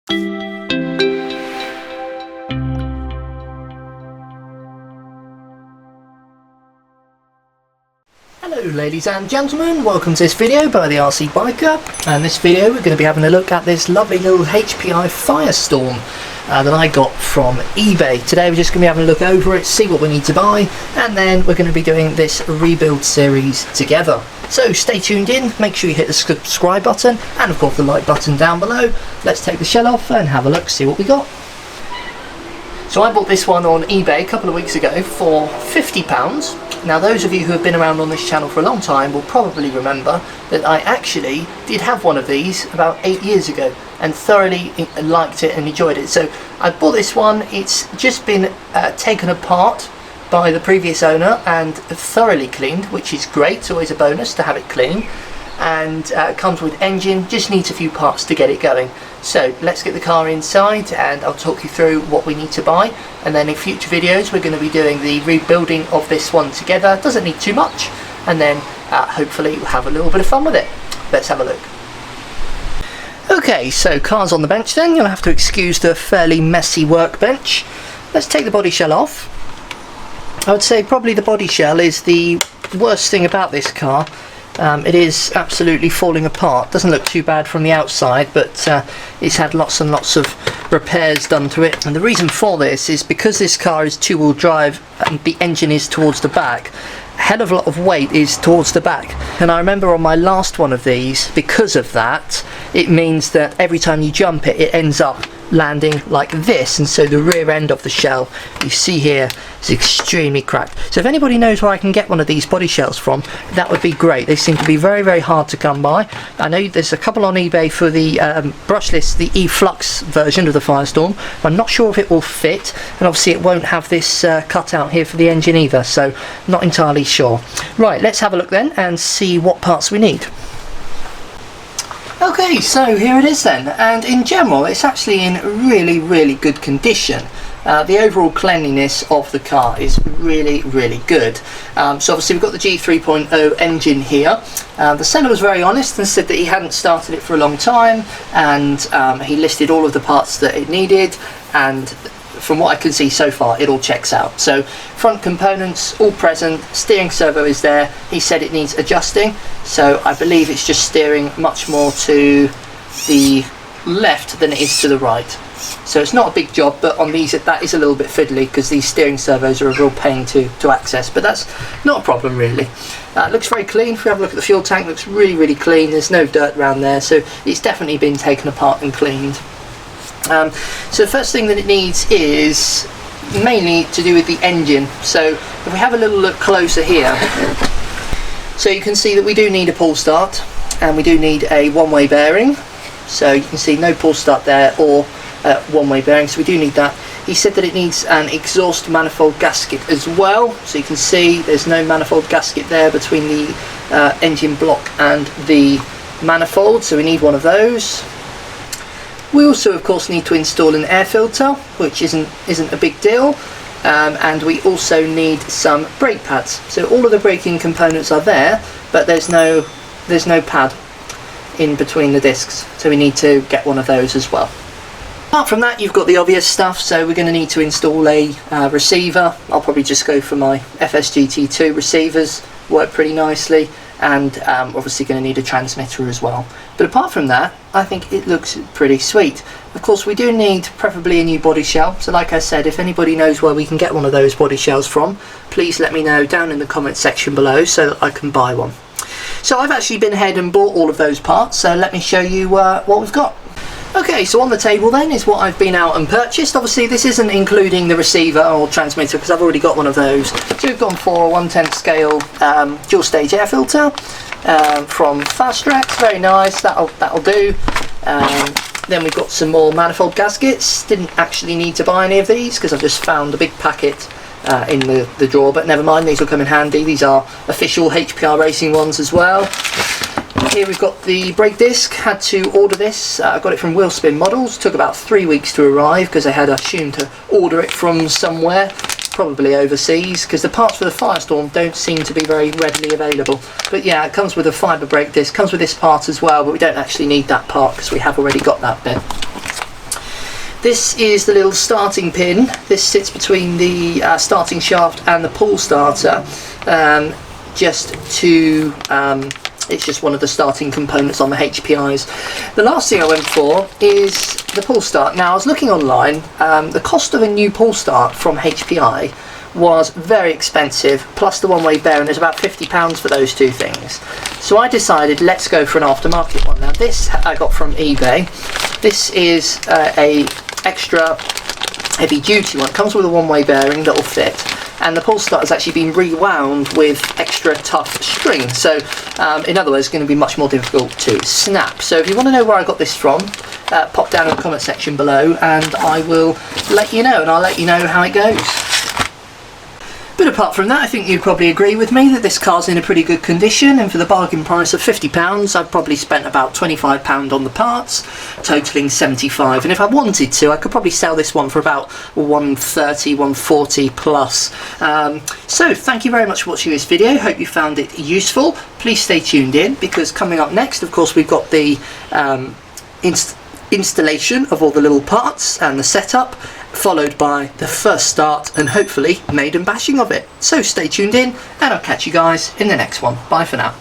Hello ladies and gentlemen, welcome to this video by the RC Biker, and this video we're going to be having a look at this lovely little HPI Firestorm that I got from eBay. Today we're just going to be having a look over it, see what we need to buy, and then we're going to be doing this rebuild series together. So stay tuned in, make sure you hit the subscribe button and of course the like button down below. Let's take the shell off and have a look, see what we got. So I bought this one on eBay a couple of weeks ago for £50. Now those of you who have been around on this channel for a long time will probably remember that I actually did have one of these about 8 years ago and thoroughly liked it and enjoyed it. So I bought this one, it's just been taken apart by the previous owner and thoroughly cleaned, which is great. It's always a bonus to have it clean, and comes with engine, just needs a few parts to get it going. So let's get the car inside and I'll talk you through what we need to buy, and then in future videos we're going to be doing the rebuilding of this one together. Doesn't need too much, and then hopefully we'll have a little bit of fun with it. Let's have a look. Okay, so car's on the bench then. You'll have to excuse the fairly messy workbench. Let's take the body shell off. I would say probably the body shell is the worst thing about this car. It is absolutely falling apart. Doesn't look too bad from the outside, but it's had lots and lots of repairs done to it. And the reason for this is because this car is two-wheel drive and the engine is towards the back. A hell of a lot of weight is towards the back, and I remember on my last one of these, because of that, it means that every time you jump it, it ends up landing like this, and so the rear end of the shell you see here is extremely cracked. So if anybody knows where I can get one of these body shells from, that would be great. They seem to be very, very hard to come by. I know there's a couple on eBay for the brushless, the E-Flux version of the Firestorm. I'm not sure if it will fit, and obviously it won't have this cutout here for the engine either, so not entirely sure. Right, let's have a look then and see what parts we need. Okay, so here it is then, and in general it's actually in really, really good condition. The overall cleanliness of the car is really, really good. So obviously we've got the G3.0 engine here. The seller was very honest and said that he hadn't started it for a long time, and he listed all of the parts that it needed, and from what I can see so far it all checks out. So front components all present, steering servo is there. He said it needs adjusting, so I believe it's just steering much more to the left than it is to the right. So it's not a big job, but on these that is a little bit fiddly because these steering servos are a real pain to access, but that's not a problem really. It looks very clean. If we have a look at the fuel tank, it looks really, really clean. There's no dirt around there, so it's definitely been taken apart and cleaned. So the first thing that it needs is mainly to do with the engine. So if we have a little look closer here, so you can see that we do need a pull start and we do need a one-way bearing. So you can see no pull start there or one-way bearing, so we do need that. He said that it needs an exhaust manifold gasket as well, so you can see there's no manifold gasket there between the engine block and the manifold, so we need one of those. We also of course need to install an air filter, which isn't a big deal, and we also need some brake pads. So all of the braking components are there, but there's no pad in between the discs, so we need to get one of those as well. Apart from that, you've got the obvious stuff, so we're going to need to install a receiver. I'll probably just go for my FSGT2 receivers, work pretty nicely, and obviously going to need a transmitter as well. But apart from that, I think it looks pretty sweet. Of course we do need preferably a new body shell, so like I said, if anybody knows where we can get one of those body shells from, please let me know down in the comment section below so that I can buy one. So I've actually been ahead and bought all of those parts, so let me show you what we've got. Okay, so on the table then is what I've been out and purchased. Obviously this isn't including the receiver or transmitter because I've already got one of those. So we've gone for a 1/10 scale dual stage air filter from Fast Track. Very nice, that'll do. Then we've got some more manifold gaskets. Didn't actually need to buy any of these because I've just found a big packet in the drawer, but never mind, these will come in handy. These are official HPI racing ones as well. Here we've got the brake disc. Had to order this. I got it from Wheelspin Models. Took about 3 weeks to arrive because I had assumed to order it from somewhere, probably overseas, because the parts for the Firestorm don't seem to be very readily available. But yeah, it comes with a fibre brake disc. Comes with this part as well, but we don't actually need that part because we have already got that bit. This is the little starting pin. This sits between the starting shaft and the pull starter, it's just one of the starting components on the HPIs. The last thing I went for is the pull start. Now I was looking online, the cost of a new pull start from HPI was very expensive, plus the one-way bearing is about £50 for those two things. So I decided let's go for an aftermarket one. Now this I got from eBay. This is a extra heavy duty one. It comes with a one-way bearing that will fit, and the pull start has actually been rewound with extra tough string, so in other words it's going to be much more difficult to snap. So if you want to know where I got this from, pop down in the comment section below and I will let you know, and I'll let you know how it goes. But apart from that, I think you'd probably agree with me that this car's in a pretty good condition, and for the bargain price of £50 I've probably spent about £25 on the parts, totalling £75, and if I wanted to I could probably sell this one for about £130, £140 plus. So thank you very much for watching this video. Hope you found it useful. Please stay tuned in, because coming up next of course we've got the installation of all the little parts and the setup, followed by the first start and hopefully maiden bashing of it. So stay tuned in, and I'll catch you guys in the next one. Bye for now.